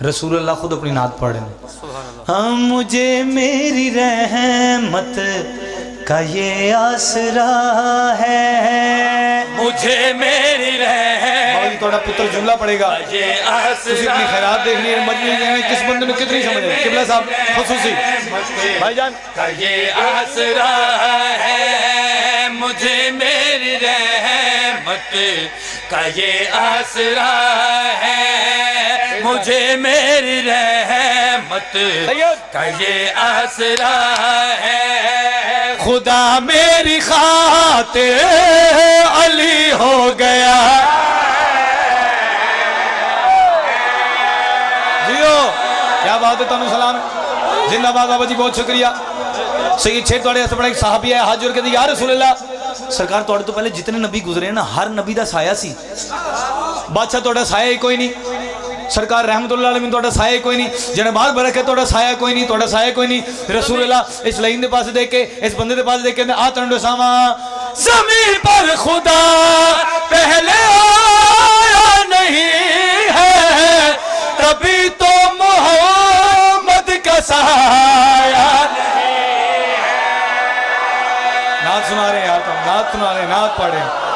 رسول اللہ خود اپنی نعت پڑھ رہے ہیں. ہاں مجھے میری رحمت کا یہ آسرا ہے, مجھے میری بھائی تھوڑا پتر جملہ پڑے گا, یہ تسی اپنی خیرات دیکھنی ہے, مجموعی ہے کس بندے نے کتنی سمجھ ہے. قبلہ صاحب خصوصی بھائی جان کا یہ آسرا ہے, مجھے میری رحمت کا یہ آسرا ہے, مجھے میری رحمت کا یہ آسرا ہے. خدا میری خاطر علی ہو گیا. جیو کیا بات ہے, تانوں سلام زندہ باد بابا جی, بہت شکریہ. سید چھے توڑے ایسا بڑا ایک صحابی ہے, حاضر کہتے یا رسول اللہ سرکار توڑے تو پہلے جتنے نبی گزرے ہیں نا, ہر نبی دا سایہ سی. بادشاہ توڑا سایہ ہی کوئی نہیں, سرکار رحمت اللہ علیہ توڑا سایہ کوئی نہیں, جنبار برکت توڑا سایہ کوئی نہیں, توڑا سایہ کوئی نہیں. رسول اللہ اس لائن دے پاس دیکھ کے, اس بندے دے پاس دیکھ کے آتنڈو ساما زمین پر خدا پہلے آیا نہیں ہے, تبھی تو محمد کا سایہ نہیں ہے. نعت سنا رہے ہیں یار, نعت سنا رہے ہیں, نعت پڑھ رہے ہیں.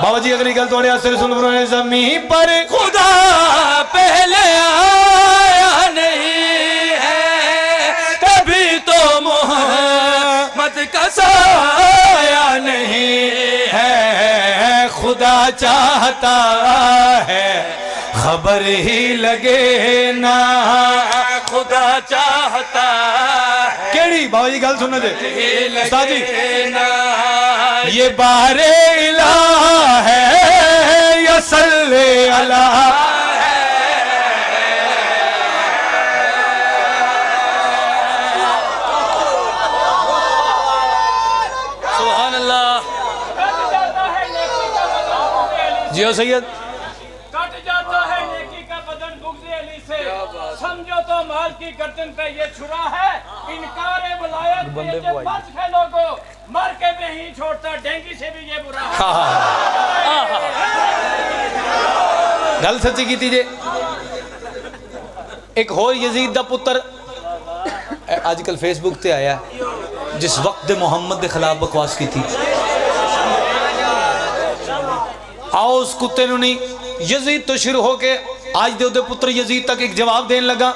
بابا جی اگلی گل توڑے آستے رسول اللہ زمین پر خدا پہلے آیا نہیں ہے, تبھی تو محمد کا سایہ نہیں ہے. خدا چاہتا ہے خبر ہی لگے نا, خدا چاہتا ہے کیڑی بابا جی گل سننا دے استاد جی, یہ بار الہ ہے یا صلی اللہ. سبحان اللہ. جیو سید کٹ جاتا ہے نیکی کا بدن بغض علی سے, سمجھو تو مال کی گردن پہ یہ چھرا ہے, انکار ولایت پہ یہ بچ ہے لوگوں, مر کے بھی ہی چھوڑتا, ڈینگی سے بھی یہ برا ہے. گل سچی کی تیجے. ایک اور یزید دا پتر آج کل فیس بک تے آیا جس وقت دے محمد دے خلاف بکواس کی تھی. آؤ اس کتے نو نہیں, یزید تو شروع ہو کے آج دے پتر یزید تک ایک جواب دین لگا.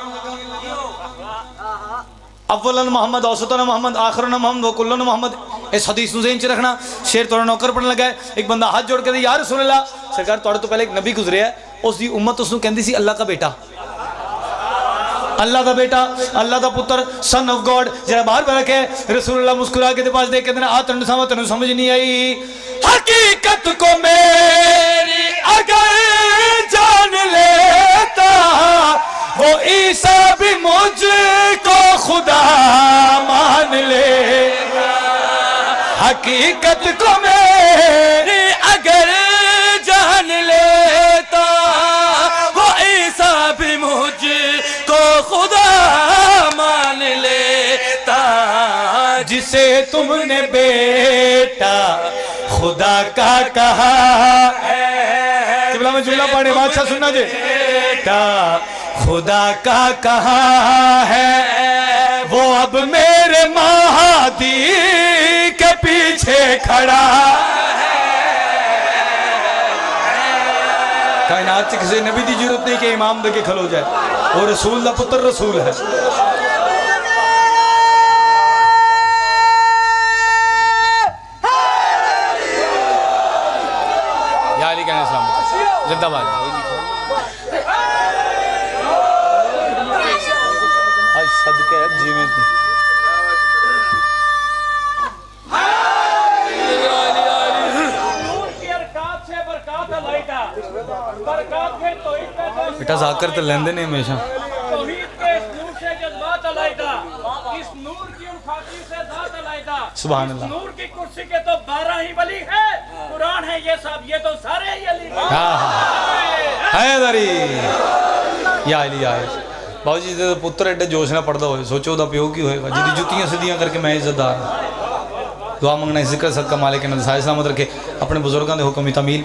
اولاً محمد, اوسطاً محمد, آخراً محمد, وکلاً محمد. اس حدیث نو ذہن چ رکھنا. شیر توڑا نوکر پڑھنے لگا ہے, ایک بندہ ہاتھ جوڑ کے دے یا رسول اللہ سرکار توڑے تو پہلے ایک نبی گزرے ہے, اس دی امت اس نو کہندی سی اللہ کا بیٹا, اللہ دا بیٹا, اللہ دا پتر, سن آف گاڈ. جرا باہر برک ہے. رسول اللہ مسکرا کے دے پاس دیکھ کے دینا آتن سامت تنو سمجھ نہیں آئی. حقیقت کو میری اگر جان لیتا, وہ عیسیٰ بھی مجھ کو خدا مان لیتا. حقیقت کو میری اگر جان لیتا, وہ عیسیٰ بھی مجھ کو خدا مان لیتا. جسے تم نے بیٹا خدا کا کہا ہے, قبلہ میں جملہ پڑھنے بادشاہ سننا جے, بیٹا خدا کا کہا ہے, وہ اب میرے مہدی کے پیچھے کھڑا ہے. کائنات سے کسی نبی دی ضرورت نہیں کہ امام دے کے کھلو جائے, وہ رسول دا پتر رسول ہے. یا علی کہنے السلام زندہ باد. آج صدقہ جی میں تھی. نور کی ارکات سے برکات علائدہ, برکات کے توحید پہ بیٹا ذاکر تو لیندے نہیں ہمیشہ. توحید کے اس نور سے جذبات علائدہ, اس نور کی الفاقی سے ذات علائدہ. سبحان اللہ. نور کی کرسی کے تو 12 ہی ولی ہے, قرآن ہے یہ سب, یہ تو سارے ہی علی ہیں. حیدری یا علی یا علی. باو جی دے پتر ایڈے جوش نہ پڑھتا ہوئے, سوچو دا پیو کی ہوئے گا جدی جتیاں صدیاں کر کے میں عزت دار. دعا منگنا ہے ذکر صدقہ مالک نے سائے سلامت رکھے, اپنے بزرگاں دے حکم تعمیل